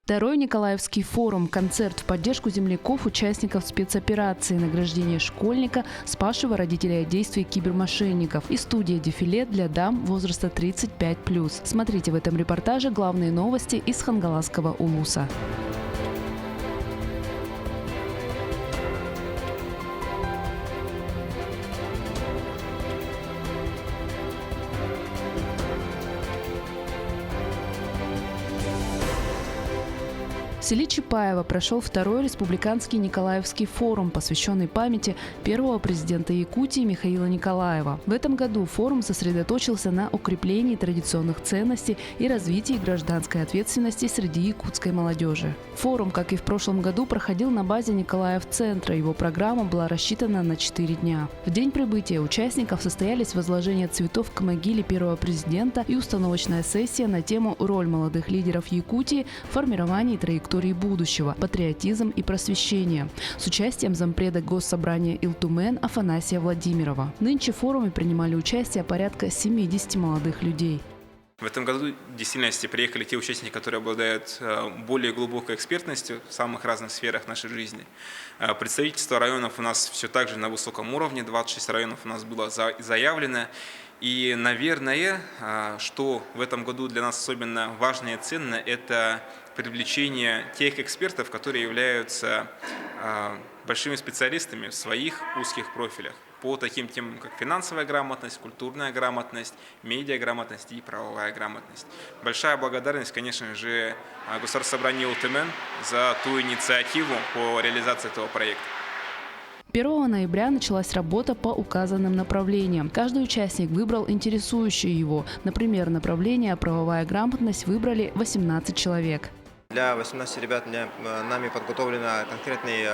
Второй Николаевский форум – концерт в поддержку земляков, участников спецоперации, награждение школьника, спасшего родителей от действий кибермошенников, и студия «Дефиле» для дам возраста 35+. Смотрите в этом репортаже главные новости из Хангаласского улуса. В селе Чапаево прошел второй республиканский Николаевский форум, посвященный памяти первого президента Якутии Михаила Николаева. В этом году форум сосредоточился на укреплении традиционных ценностей и развитии гражданской ответственности среди якутской молодежи. Форум, как и в прошлом году, проходил на базе Николаев-центра. Его программа была рассчитана на 4 дня. В день прибытия участников состоялись возложение цветов к могиле первого президента и установочная сессия на тему «Роль молодых лидеров Якутии в формировании траектории будущего, патриотизм и просвещение» с участием зампреда Госсобрания Илтумен Афанасия Владимирова. Нынче в форуме принимали участие порядка 70 молодых людей. В этом году в действительности приехали те участники, которые обладают более глубокой экспертностью в самых разных сферах нашей жизни. Представительство районов у нас все так же на высоком уровне, 26 районов у нас было заявлено. И, наверное, что в этом году для нас особенно важно и ценно, это привлечение тех экспертов, которые являются большими специалистами в своих узких профилях по таким темам, как финансовая грамотность, культурная грамотность, медиаграмотность и правовая грамотность. Большая благодарность, конечно же, Государственному собранию Илтумен за ту инициативу по реализации этого проекта. 1 ноября началась работа по указанным направлениям. Каждый участник выбрал интересующее его. Например, направление «Правовая грамотность» выбрали 18 человек. Для 18 ребят нами подготовлен конкретный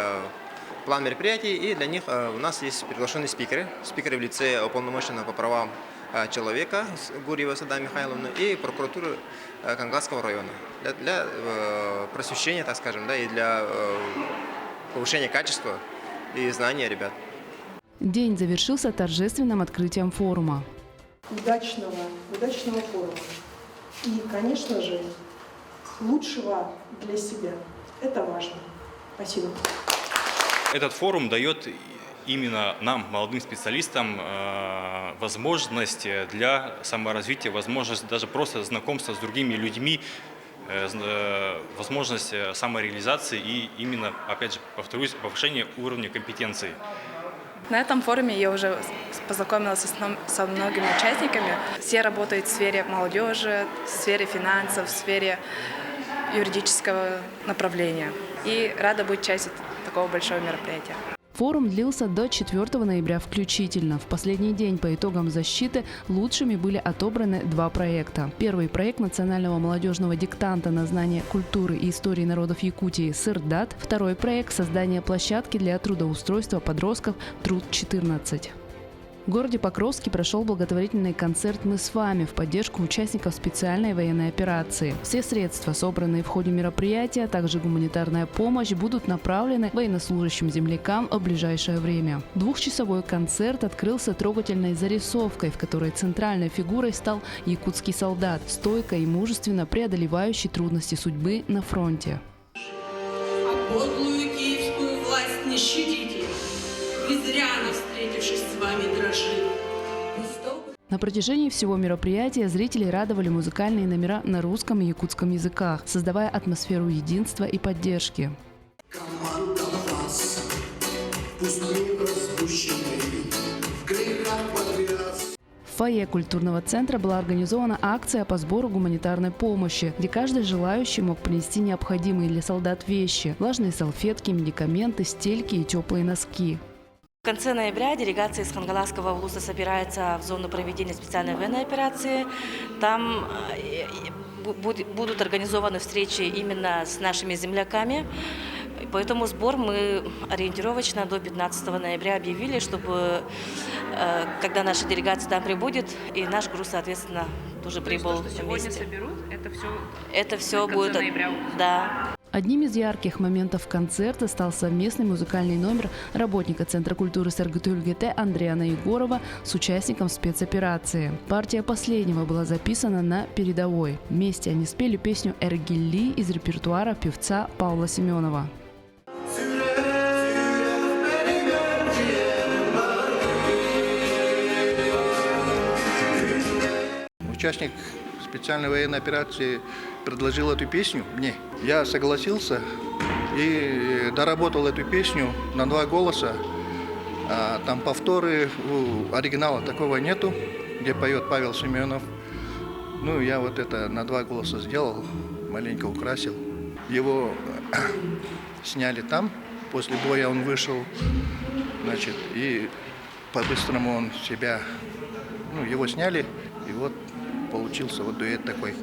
план мероприятий, и для них у нас есть приглашенные спикеры. Спикеры в лице уполномоченного по правам человека Гурьева Сада Михайловны и прокуратуры Хангаласского района. Для просвещения, так скажем, и для повышения качества и знания ребят. День завершился торжественным открытием форума. Удачного форума. И, конечно же, лучшего для себя. Это важно. Спасибо. Этот форум дает именно нам, молодым специалистам, возможность для саморазвития, возможность даже просто знакомства с другими людьми, возможность самореализации и именно, опять же, повторюсь, повышение уровня компетенции. На этом форуме я уже познакомилась со многими участниками. Все работают в сфере молодежи, в сфере финансов, в сфере юридического направления. И рада быть частью такого большого мероприятия. Форум длился до 4 ноября включительно. В последний день по итогам защиты лучшими были отобраны 2 проекта. Первый проект национального молодежного диктанта на знание культуры и истории народов Якутии «Сырдат». Второй проект – создание площадки для трудоустройства подростков «Труд-14». В городе Покровске прошел благотворительный концерт «Мы с вами» в поддержку участников специальной военной операции. Все средства, собранные в ходе мероприятия, а также гуманитарная помощь, будут направлены военнослужащим землякам в ближайшее время. 2-часовой концерт открылся трогательной зарисовкой, в которой центральной фигурой стал якутский солдат, стойко и мужественно преодолевающий трудности судьбы на фронте. А подлую киевскую власть не щадите, вы зря, встретившись с вами, дрожит. На протяжении всего мероприятия зрители радовали музыкальные номера на русском и якутском языках, создавая атмосферу единства и поддержки. В фойе культурного центра была организована акция по сбору гуманитарной помощи, где каждый желающий мог принести необходимые для солдат вещи – влажные салфетки, медикаменты, стельки и теплые носки. В конце ноября делегация из Хангаласского улуса собирается в зону проведения специальной военной операции. Там будут организованы встречи именно с нашими земляками. Поэтому сбор мы ориентировочно до 15 ноября объявили, чтобы, когда наша делегация там прибудет, и наш груз, соответственно, тоже прибыл вместе. Сегодня соберут, это все будет, ноября. да. Одним из ярких моментов концерта стал совместный музыкальный номер работника Центра культуры СРГТ Андриана Егорова с участником спецоперации. Партия последнего была записана на передовой. Вместе они спели песню «Эргилли» из репертуара певца Павла Семенова. Участник специальной военной операции предложил эту песню мне. Я согласился и доработал эту песню на 2 голоса. Там повторы, у оригинала такого нету, где поет Павел Семенов. Ну, я вот это на 2 голоса сделал, маленько украсил. Его сняли там, после боя он вышел, значит, и по-быстрому он себя, его сняли, и вот получился вот дуэт такой.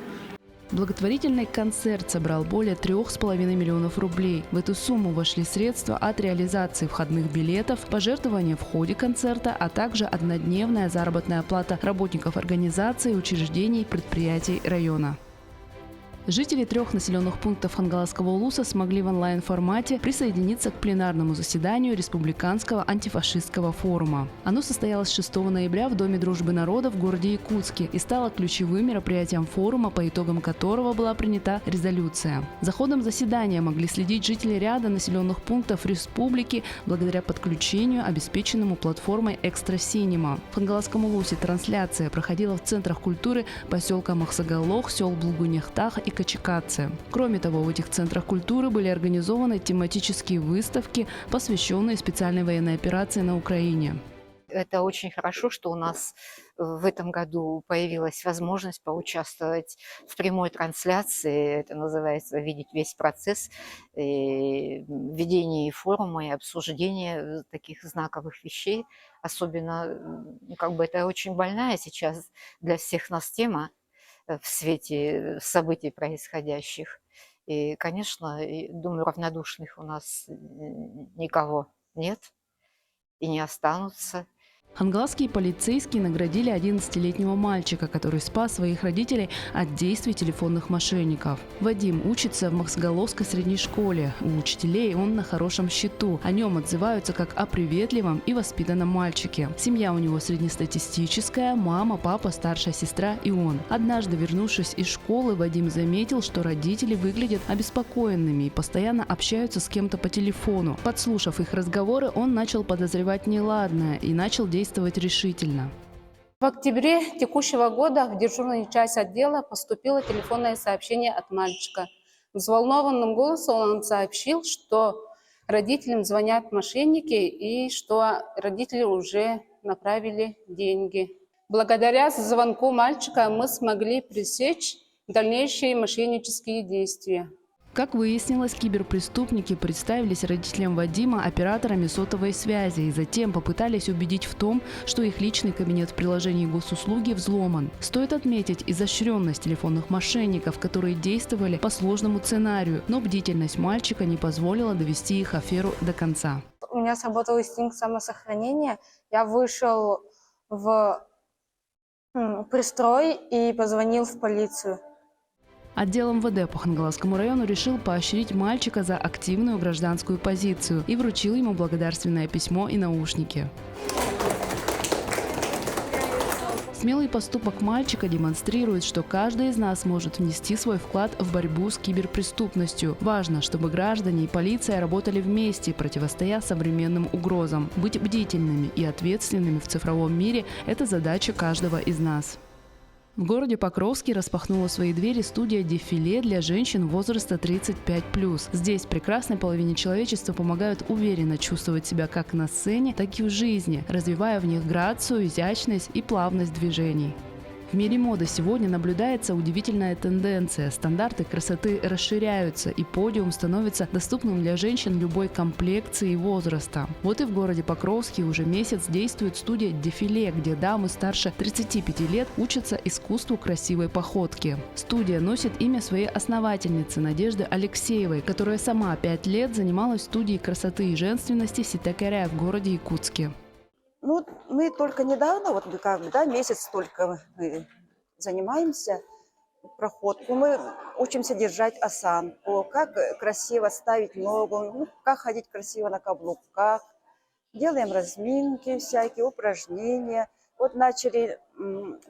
Благотворительный концерт собрал более 3,5 миллионов рублей. В эту сумму вошли средства от реализации входных билетов, пожертвования в ходе концерта, а также однодневная заработная плата работников организаций, учреждений, предприятий района. Жители 3 населенных пунктов Хангаласского улуса смогли в онлайн-формате присоединиться к пленарному заседанию Республиканского антифашистского форума. Оно состоялось 6 ноября в Доме дружбы народов в городе Якутске и стало ключевым мероприятием форума, по итогам которого была принята резолюция. За ходом заседания могли следить жители ряда населенных пунктов республики благодаря подключению, обеспеченному платформой «Экстра Синема». В Хангаласском улусе трансляция проходила в центрах культуры поселка Махсагалох, сел Блугунехтах и Качекаце. Кроме того, в этих центрах культуры были организованы тематические выставки, посвященные специальной военной операции на Украине. Это очень хорошо, что у нас в этом году появилась возможность поучаствовать в прямой трансляции. Это называется «Видеть весь процесс» ведения форума и обсуждения таких знаковых вещей. Особенно, это очень больная сейчас для всех нас тема в свете событий происходящих. И, конечно, думаю, равнодушных у нас никого нет и не останутся. Хангаласские полицейские наградили 11-летнего мальчика, который спас своих родителей от действий телефонных мошенников. Вадим учится в Махсагаловской средней школе. У учителей он на хорошем счету. О нем отзываются как о приветливом и воспитанном мальчике. Семья у него среднестатистическая: мама, папа, старшая сестра и он. Однажды, вернувшись из школы, Вадим заметил, что родители выглядят обеспокоенными и постоянно общаются с кем-то по телефону. Подслушав их разговоры, он начал подозревать неладное и начал действовать решительно. В октябре текущего года в дежурную часть отдела поступило телефонное сообщение от мальчика. Взволнованным голосом он сообщил, что родителям звонят мошенники и что родители уже направили деньги. Благодаря звонку мальчика мы смогли пресечь дальнейшие мошеннические действия. Как выяснилось, киберпреступники представились родителям Вадима операторами сотовой связи и затем попытались убедить в том, что их личный кабинет в приложении госуслуги взломан. Стоит отметить изощренность телефонных мошенников, которые действовали по сложному сценарию, но бдительность мальчика не позволила довести их аферу до конца. У меня сработал инстинкт самосохранения. Я вышел в пристрой и позвонил в полицию. Отдел МВД по Хангаласскому району решил поощрить мальчика за активную гражданскую позицию и вручил ему благодарственное письмо и наушники. Смелый поступок мальчика демонстрирует, что каждый из нас может внести свой вклад в борьбу с киберпреступностью. Важно, чтобы граждане и полиция работали вместе, противостоя современным угрозам. Быть бдительными и ответственными в цифровом мире – это задача каждого из нас. В городе Покровске распахнула свои двери студия «Дефиле» для женщин возраста 35+. Здесь прекрасной половине человечества помогают уверенно чувствовать себя как на сцене, так и в жизни, развивая в них грацию, изящность и плавность движений. В мире моды сегодня наблюдается удивительная тенденция. Стандарты красоты расширяются, и подиум становится доступным для женщин любой комплекции и возраста. Вот и в городе Покровске уже месяц действует студия «Дефиле», где дамы старше 35 лет учатся искусству красивой походки. Студия носит имя своей основательницы Надежды Алексеевой, которая сама 5 лет занималась в студии красоты и женственности Ситакаря в городе Якутске. Мы только недавно, месяц только мы занимаемся. проходку, мы учимся держать осанку, как красиво ставить ногу, ну, как ходить красиво на каблуках. Делаем разминки всякие, упражнения. Вот начали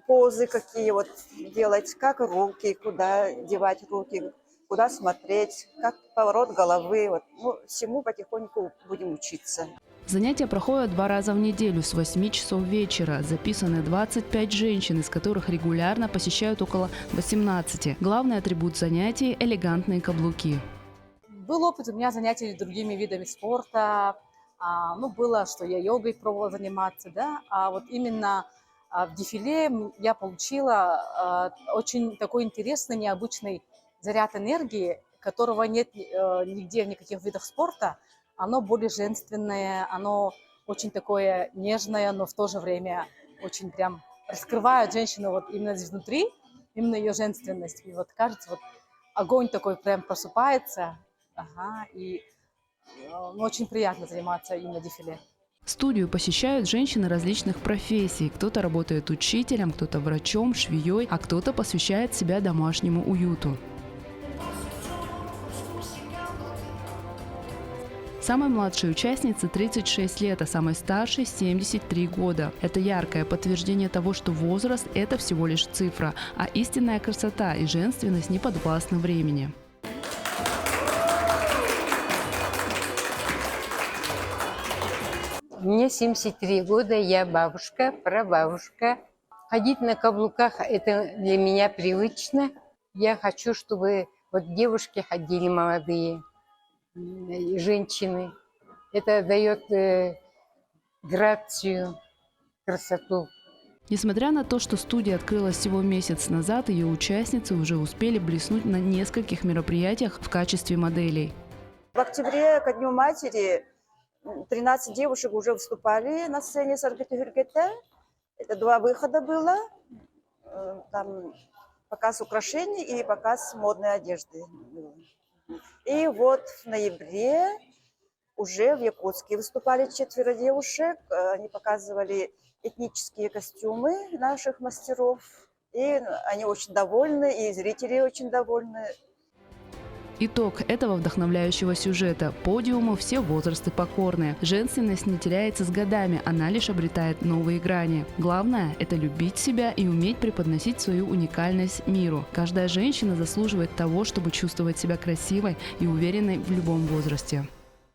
позы какие вот делать, как руки, куда девать руки, куда смотреть, как поворот головы. Вот. Ну, всему потихоньку будем учиться. Занятия проходят 2 раза в неделю с 8 часов вечера. Записаны 25 женщин, из которых регулярно посещают около 18. Главный атрибут занятий – элегантные каблуки. Был опыт у меня занятий другими видами спорта. Ну, было, что я йогой пробовала заниматься, да, а вот именно в дефиле я получила очень такой интересный, необычный заряд энергии, которого нет нигде в никаких видах спорта. Оно более женственное, оно очень такое нежное, но в то же время очень прям раскрывает женщину вот именно изнутри, именно ее женственность. И вот кажется, вот огонь такой прям просыпается, и очень приятно заниматься именно дефиле. Студию посещают женщины различных профессий. Кто-то работает учителем, кто-то врачом, швеей, а кто-то посвящает себя домашнему уюту. Самой младшей участнице 36 лет, а самой старшей 73 года. Это яркое подтверждение того, что возраст – это всего лишь цифра, а истинная красота и женственность не подвластны времени. Мне 73 года, я бабушка, прабабушка. Ходить на каблуках – это для меня привычно. Я хочу, чтобы вот девушки ходили молодые, женщины. Это дает грацию, красоту. Несмотря на то, что студия открылась всего месяц назад, ее участницы уже успели блеснуть на нескольких мероприятиях в качестве моделей. В октябре ко Дню матери 13 девушек уже выступали на сцене Саргаты-Хюргете. Это 2 выхода было. Там показ украшений и показ модной одежды. И вот в ноябре уже в Якутске выступали 4 девушек. Они показывали этнические костюмы наших мастеров. И они очень довольны, и зрители очень довольны. Итог этого вдохновляющего сюжета. Подиуму все возрасты покорны. Женственность не теряется с годами, она лишь обретает новые грани. Главное – это любить себя и уметь преподносить свою уникальность миру. Каждая женщина заслуживает того, чтобы чувствовать себя красивой и уверенной в любом возрасте.